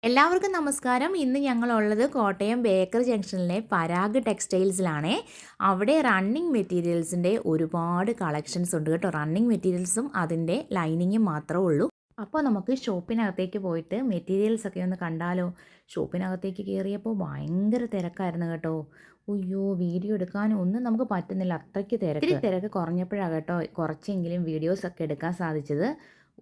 എല്ലാവർക്കും നമസ്കാരം. ഇന്ന് ഞങ്ങളുള്ളത് കോട്ടയം ബേക്കർ ജംഗ്ഷനിലെ പരാഗ് ടെക്സ്റ്റൈൽസിലാണേ. അവിടെ റണ്ണിങ് മെറ്റീരിയൽസിൻ്റെ ഒരുപാട് കളക്ഷൻസ് ഉണ്ട് കേട്ടോ. റണ്ണിങ് മെറ്റീരിയൽസും അതിൻ്റെ ലൈനിങ്ങും മാത്രമേ ഉള്ളൂ. അപ്പോൾ നമുക്ക് ഷോപ്പിനകത്തേക്ക് പോയിട്ട് മെറ്റീരിയൽസ് ഒക്കെ ഒന്ന് കണ്ടാലോ? ഷോപ്പിനകത്തേക്ക് കയറിയപ്പോൾ ഭയങ്കര തിരക്കായിരുന്നു കേട്ടോ. അയ്യോ, വീഡിയോ എടുക്കാനും ഒന്നും നമുക്ക് പറ്റുന്നില്ല, അത്രയ്ക്ക് തിരക്ക്. ഇത്തിരി തിരക്ക് കുറഞ്ഞപ്പോഴാണ് കേട്ടോ കുറച്ചെങ്കിലും വീഡിയോസൊക്കെ എടുക്കാൻ സാധിച്ചത്.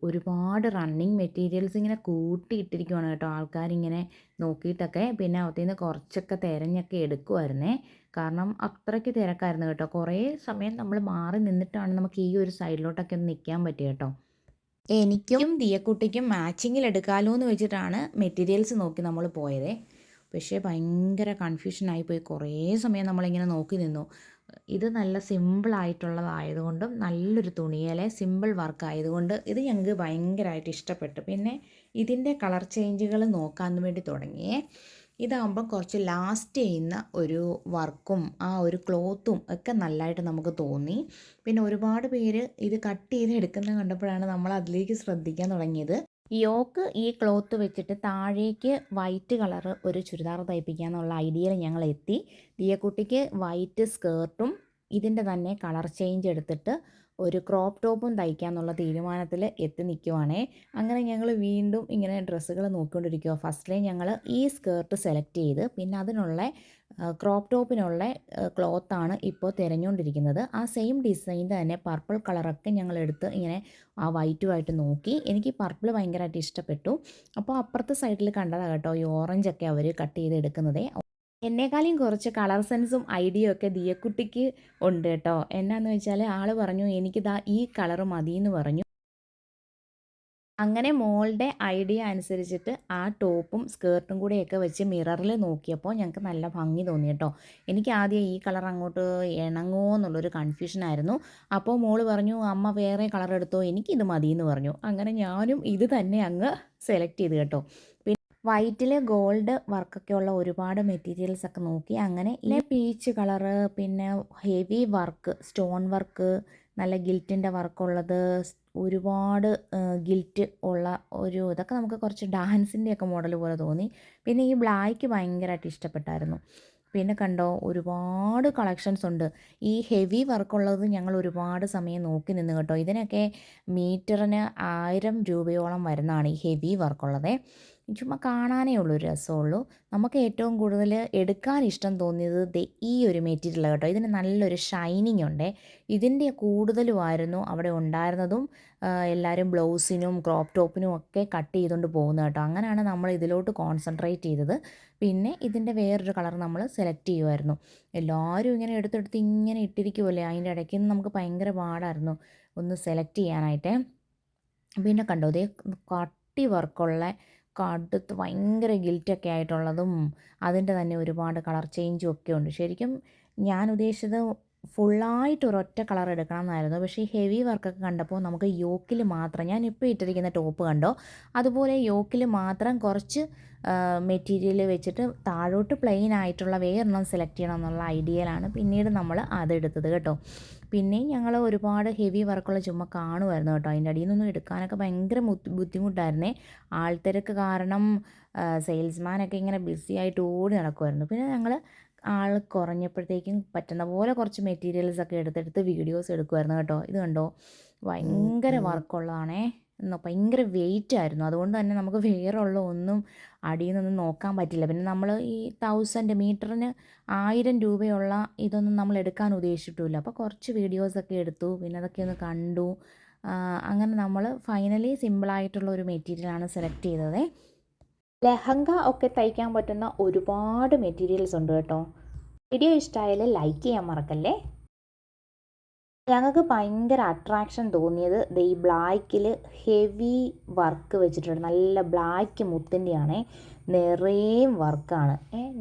ഒരുപാട് റണ്ണിങ് മെറ്റീരിയൽസ് ഇങ്ങനെ കൂട്ടിയിട്ടിരിക്കുവാണ് കേട്ടോ, ആൾക്കാരിങ്ങനെ നോക്കിയിട്ടൊക്കെ. പിന്നെ അകത്തു നിന്ന് കുറച്ചൊക്കെ തിരഞ്ഞൊക്കെ എടുക്കുമായിരുന്നേ, കാരണം അത്രയ്ക്ക് തിരക്കായിരുന്നു കേട്ടോ. കുറേ സമയം നമ്മൾ മാറി നിന്നിട്ടാണ് നമുക്ക് ഈ ഒരു സൈഡിലോട്ടൊക്കെ ഒന്ന് നിൽക്കാൻ പറ്റിയ കേട്ടോ. എനിക്കും ദിയക്കുട്ടിക്കും മാച്ചിങ്ങിൽ എടുക്കാമല്ലോ എന്ന് വെച്ചിട്ടാണ് മെറ്റീരിയൽസ് നോക്കി നമ്മൾ പോയത്. പക്ഷേ ഭയങ്കര കൺഫ്യൂഷനായിപ്പോയി. കുറേ സമയം നമ്മളിങ്ങനെ നോക്കി നിന്നു. ഇത് നല്ല സിമ്പിളായിട്ടുള്ളതായതുകൊണ്ടും നല്ലൊരു തുണിയിലെ സിമ്പിൾ വർക്ക് ആയതുകൊണ്ട് ഇത് ഞങ്ങൾക്ക് ഭയങ്കരമായിട്ട് ഇഷ്ടപ്പെട്ടു. പിന്നെ ഇതിൻ്റെ കളർ ചേഞ്ചുകൾ നോക്കാൻ വേണ്ടി തുടങ്ങിയേ. ഇതാകുമ്പം കുറച്ച് ലാസ്റ്റ് ചെയ്യുന്ന ഒരു വർക്കും ആ ഒരു ക്ലോത്തും ഒക്കെ നല്ലതായിട്ട് നമുക്ക് തോന്നി. പിന്നെ ഒരുപാട് പേര് ഇത് കട്ട് ചെയ്ത് എടുക്കുന്നത് കണ്ടപ്പോഴാണ് നമ്മൾ അതിലേക്ക് ശ്രദ്ധിക്കാൻ തുടങ്ങിയത്. യോക്ക് ഈ ക്ലോത്ത് വെച്ചിട്ട് താഴേക്ക് വൈറ്റ് കളറ് ഒരു ചുരിദാർ തയ്പ്പിക്കാന്നുള്ള ഐഡിയയിൽ ഞങ്ങൾ എത്തി. ദിയക്കുട്ടിക്ക് വൈറ്റ് സ്കേർട്ടും ഇതിൻ്റെ തന്നെ കളർ ചേഞ്ച് എടുത്തിട്ട് ഒരു ക്രോപ്പ് ടോപ്പും തയ്ക്കാന്നുള്ള തീരുമാനത്തിൽ എത്തി നിൽക്കുവാണേ. അങ്ങനെ ഞങ്ങൾ വീണ്ടും ഇങ്ങനെ ഡ്രസ്സുകൾ നോക്കിക്കൊണ്ടിരിക്കുക. ഫസ്റ്റിലെ ഞങ്ങൾ ഈ സ്കേർട്ട് സെലക്ട് ചെയ്ത് പിന്നെ അതിനുള്ള ക്രോപ്പ് ടോപ്പിനുള്ള ക്ലോത്താണ് ഇപ്പോൾ തിരഞ്ഞുകൊണ്ടിരിക്കുന്നത്. ആ സെയിം ഡിസൈൻ തന്നെ പർപ്പിൾ കളറൊക്കെ ഞങ്ങൾ എടുത്ത് ഇങ്ങനെ ആ വൈറ്റുമായിട്ട് നോക്കി. എനിക്ക് പർപ്പിൾ ഭയങ്കരമായിട്ട് ഇഷ്ടപ്പെട്ടു. അപ്പോൾ അപ്പുറത്തെ സൈഡിൽ കണ്ടതാണ് കേട്ടോ ഈ ഓറഞ്ചൊക്കെ അവർ കട്ട് ചെയ്ത് എടുക്കുന്നത്. എന്നെക്കാളും കുറച്ച് കളർ സെൻസും ഐഡിയ ഒക്കെ ദിയക്കുട്ടിക്ക് ഉണ്ട് കേട്ടോ. എന്നാന്ന് വെച്ചാൽ ആൾ പറഞ്ഞു എനിക്കിതാ ഈ കളർ മതി എന്ന് പറഞ്ഞു. അങ്ങനെ മോളുടെ ഐഡിയ അനുസരിച്ചിട്ട് ആ ടോപ്പും സ്കേർട്ടും കൂടെയൊക്കെ വെച്ച് മിററിൽ നോക്കിയപ്പോൾ ഞങ്ങൾക്ക് നല്ല ഭംഗി തോന്നി കേട്ടോ. എനിക്ക് ആദ്യം ഈ കളർ അങ്ങോട്ട് ഇണങ്ങുമോ എന്നുള്ളൊരു കൺഫ്യൂഷനായിരുന്നു. അപ്പോൾ മോള് പറഞ്ഞു അമ്മ വേറെ കളർ എടുത്തോ, എനിക്കിത് മതി എന്ന് പറഞ്ഞു. അങ്ങനെ ഞാനും ഇത് തന്നെ അങ്ങ് സെലക്ട് ചെയ്ത് കേട്ടോ. വൈറ്റിൽ ഗോൾഡ് വർക്കൊക്കെ ഉള്ള ഒരുപാട് മെറ്റീരിയൽസ് ഒക്കെ നോക്കി. അങ്ങനെ ഈ പീച്ച് കളറ്, പിന്നെ ഹെവി വർക്ക്, സ്റ്റോൺ വർക്ക്, നല്ല ഗിൽറ്റിൻ്റെ വർക്കുള്ളത്, ഒരുപാട് ഗിൽറ്റ് ഉള്ള ഒരു ഇതൊക്കെ നമുക്ക് കുറച്ച് ഡാൻസിൻ്റെയൊക്കെ മോഡൽ പോലെ തോന്നി. പിന്നെ ഈ ബ്ലാക്ക് ഭയങ്കരമായിട്ട് ഇഷ്ടപ്പെട്ടായിരുന്നു. പിന്നെ കണ്ടോ ഒരുപാട് കളക്ഷൻസ് ഉണ്ട്. ഈ ഹെവി വർക്കുള്ളത് ഞങ്ങൾ ഒരുപാട് സമയം നോക്കി നിന്ന് കേട്ടോ. ഇതിനൊക്കെ മീറ്ററിന് 1000 രൂപയോളം വരുന്നതാണ് ഈ ഹെവി വർക്കുള്ളത്. ചുമ്മാ കാണാനേ ഉള്ളൂ രസമുള്ളൂ. നമുക്ക് ഏറ്റവും കൂടുതൽ എടുക്കാൻ ഇഷ്ടം തോന്നിയത് ഈ ഒരു മെറ്റീരിയൽ കേട്ടോ. ഇതിന് നല്ലൊരു ഷൈനിങ് ഉണ്ട്. ഇതിൻ്റെ കൂടുതലുമായിരുന്നു അവിടെ ഉണ്ടായിരുന്നതും. എല്ലാവരും ബ്ലൗസിനും ക്രോപ്പ് ടോപ്പിനും ഒക്കെ കട്ട് ചെയ്തുകൊണ്ട് പോകുന്നത് കേട്ടോ. അങ്ങനെയാണ് നമ്മൾ ഇതിലോട്ട് കോൺസെൻട്രേറ്റ് ചെയ്തത്. പിന്നെ ഇതിൻ്റെ വേറൊരു കളർ നമ്മൾ സെലക്ട് ചെയ്യുമായിരുന്നു. എല്ലാവരും ഇങ്ങനെ എടുത്തെടുത്ത് ഇങ്ങനെ ഇട്ടിരിക്കുമല്ലേ, അതിൻ്റെ ഇടയ്ക്ക് നിന്ന് നമുക്ക് ഭയങ്കര പാടായിരുന്നു ഒന്ന് സെലക്ട് ചെയ്യാനായിട്ട്. പിന്നെ കണ്ടോ ഇതേ കട്ടി വർക്കുള്ള കടുത്ത് ഭയങ്കര ഗിൽറ്റൊക്കെ ആയിട്ടുള്ളതും അതിൻ്റെ തന്നെ ഒരുപാട് കളർ ചേഞ്ചും ഒക്കെ ഉണ്ട്. ശരിക്കും ഞാൻ ഉദ്ദേശിച്ചത് ഫുള്ളായിട്ട് ഒരൊറ്റ കളർ എടുക്കണം എന്നായിരുന്നു. പക്ഷേ ഈ ഹെവി വർക്കൊക്കെ കണ്ടപ്പോൾ നമുക്ക് യോക്കിൽ മാത്രം, ഞാൻ ഇപ്പോൾ ഇട്ടിരിക്കുന്ന ടോപ്പ് കണ്ടോ അതുപോലെ യോക്കിൽ മാത്രം കുറച്ച് മെറ്റീരിയൽ വെച്ചിട്ട് താഴോട്ട് പ്ലെയിൻ ആയിട്ടുള്ള വേറെണ്ണം സെലക്ട് ചെയ്യണം എന്നുള്ള ഐഡിയയിലാണ് പിന്നീട് നമ്മൾ അതെടുത്തത് കേട്ടോ. പിന്നെ ഞങ്ങൾ ഒരുപാട് ഹെവി വർക്കുള്ള ചുമ്മാ കാണുമായിരുന്നു കേട്ടോ. അതിൻ്റെ അടിയിൽ നിന്നൊന്നും എടുക്കാനൊക്കെ ഭയങ്കര ബുദ്ധിമുട്ടായിരുന്നേ. ആൾത്തിരക്ക് കാരണം സെയിൽസ്മാനൊക്കെ ഇങ്ങനെ ബിസി ആയിട്ട് ഓടി നടക്കുമായിരുന്നു. പിന്നെ ഞങ്ങൾ ആൾ കുറഞ്ഞപ്പോഴത്തേക്കും പറ്റുന്ന പോലെ കുറച്ച് മെറ്റീരിയൽസൊക്കെ എടുത്തെടുത്ത് വീഡിയോസ് എടുക്കുമായിരുന്നു കേട്ടോ. ഇത് കണ്ടോ ഭയങ്കര വർക്കുള്ളതാണേ, ഭയങ്കര വെയിറ്റ് ആയിരുന്നു. അതുകൊണ്ട് തന്നെ നമുക്ക് വേറെ ഉള്ള ഒന്നും അടിയിൽ നിന്നൊന്നും നോക്കാൻ പറ്റില്ല. പിന്നെ നമ്മൾ ഈ 1000 മീറ്ററിന് 1000 രൂപയുള്ള ഇതൊന്നും നമ്മൾ എടുക്കാൻ ഉദ്ദേശിച്ചിട്ടില്ല. അപ്പോൾ കുറച്ച് വീഡിയോസൊക്കെ എടുത്തു, പിന്നെ അതൊക്കെ ഒന്ന് കണ്ടു. അങ്ങനെ നമ്മൾ ഫൈനലി സിമ്പിളായിട്ടുള്ള ഒരു മെറ്റീരിയലാണ് സെലക്ട് ചെയ്തത്. ലെഹങ്ക ഒക്കെ തയ്ക്കാൻ പറ്റുന്ന ഒരുപാട് മെറ്റീരിയൽസ് ഉണ്ട് കേട്ടോ. വീഡിയോ ഇഷ്ടമായാൽ ലൈക്ക് ചെയ്യാൻ മറക്കല്ലേ. ഞങ്ങൾക്ക് ഭയങ്കര അട്രാക്ഷൻ തോന്നിയത് ഈ ബ്ലാക്കിൽ ഹെവി വർക്ക് വെച്ചിട്ടുണ്ട്. നല്ല ബ്ലാക്ക് മുത്തിൻ്റെയാണേ, നിറയെ വർക്കാണ്.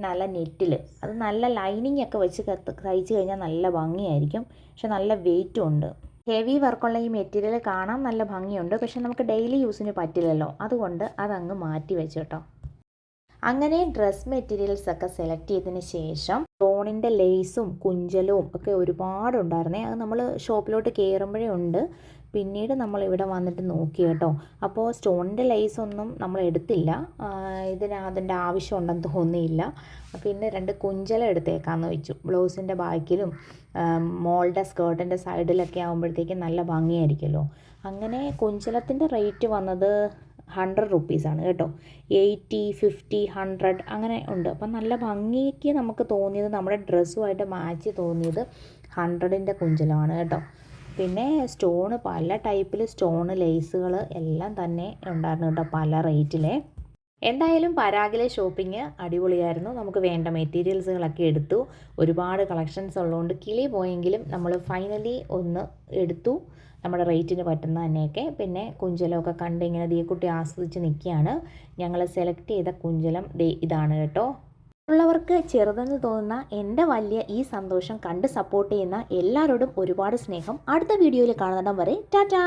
നല്ല നെറ്റിൽ അത് നല്ല ലൈനിങ് ഒക്കെ വെച്ച് തയ്ച്ച് കഴിഞ്ഞാൽ നല്ല ഭംഗിയായിരിക്കും. പക്ഷെ നല്ല വെയിറ്റും ഉണ്ട്. ഹെവി വർക്കുള്ള ഈ മെറ്റീരിയൽ കാണാൻ നല്ല ഭംഗിയുണ്ട്, പക്ഷെ നമുക്ക് ഡെയിലി യൂസിന് പറ്റില്ലല്ലോ. അതുകൊണ്ട് അതങ്ങ് മാറ്റി വെച്ചു കേട്ടോ. അങ്ങനെ ഡ്രസ് മെറ്റീരിയൽസ് ഒക്കെ സെലക്ട് ചെയ്തതിന് ശേഷം സ്റ്റോണിൻ്റെ ലേസും കുഞ്ചലും ഒക്കെ ഒരുപാടുണ്ടായിരുന്നേ. അത് നമ്മൾ ഷോപ്പിലോട്ട് കയറുമ്പോഴേ ഉണ്ട്. പിന്നീട് നമ്മളിവിടെ വന്നിട്ട് നോക്കി കേട്ടോ. അപ്പോൾ സ്റ്റോണിൻ്റെ ലേസ് ഒന്നും നമ്മൾ എടുത്തില്ല, അതിൻ്റെ ആവശ്യമുണ്ടെന്ന് തോന്നിയില്ല. പിന്നെ 2 കുഞ്ചല എടുത്തേക്കാമെന്ന് വെച്ചു. ബ്ലൗസിൻ്റെ ബാക്കിലും മോളുടെ സ്കേർട്ടിൻ്റെ സൈഡിലൊക്കെ ആകുമ്പോഴത്തേക്കും നല്ല ഭംഗിയായിരിക്കുമല്ലോ. അങ്ങനെ കുഞ്ചലത്തിൻ്റെ റേറ്റ് വന്നത് 100 റുപ്പീസാണ് കേട്ടോ. 80, 50, 100 അങ്ങനെ ഉണ്ട്. അപ്പം നല്ല ഭംഗിക്ക് നമുക്ക് തോന്നിയത്, നമ്മുടെ ഡ്രസ്സുമായിട്ട് മാച്ച് തോന്നിയത് 100ൻ്റെ കുഞ്ചലമാണ് കേട്ടോ. പിന്നെ സ്റ്റോണ് പല ടൈപ്പിൽ സ്റ്റോണ് ലേസുകൾ എല്ലാം തന്നെ ഉണ്ടായിരുന്നു കേട്ടോ, പല റേറ്റിലെ. എന്തായാലും പരാഗിലെ ഷോപ്പിംഗ് അടിപൊളിയായിരുന്നു. നമുക്ക് വേണ്ട മെറ്റീരിയൽസുകളൊക്കെ എടുത്തു. ഒരുപാട് കളക്ഷൻസ് ഉള്ളതുകൊണ്ട് കിളി പോയെങ്കിലും നമ്മൾ ഫൈനലി ഒന്ന് എടുത്തു, നമ്മുടെ റേറ്റിന് പറ്റുന്ന തന്നെയൊക്കെ. പിന്നെ കുഞ്ചലമൊക്കെ കണ്ട് ഇങ്ങനെ ദീക്കുട്ടി ആസ്വദിച്ച് നിൽക്കുകയാണ്. ഞങ്ങൾ സെലക്ട് ചെയ്ത കുഞ്ചലം ഇതാണ് കേട്ടോ. ഉള്ളവർക്ക് ചെറുതെന്ന് തോന്നുന്ന എൻ്റെ വലിയ ഈ സന്തോഷം കണ്ട് സപ്പോർട്ട് ചെയ്യുന്ന എല്ലാവരോടും ഒരുപാട് സ്നേഹം. അടുത്ത വീഡിയോയിൽ കാണുന്നിടം വരെ ടാറ്റാ.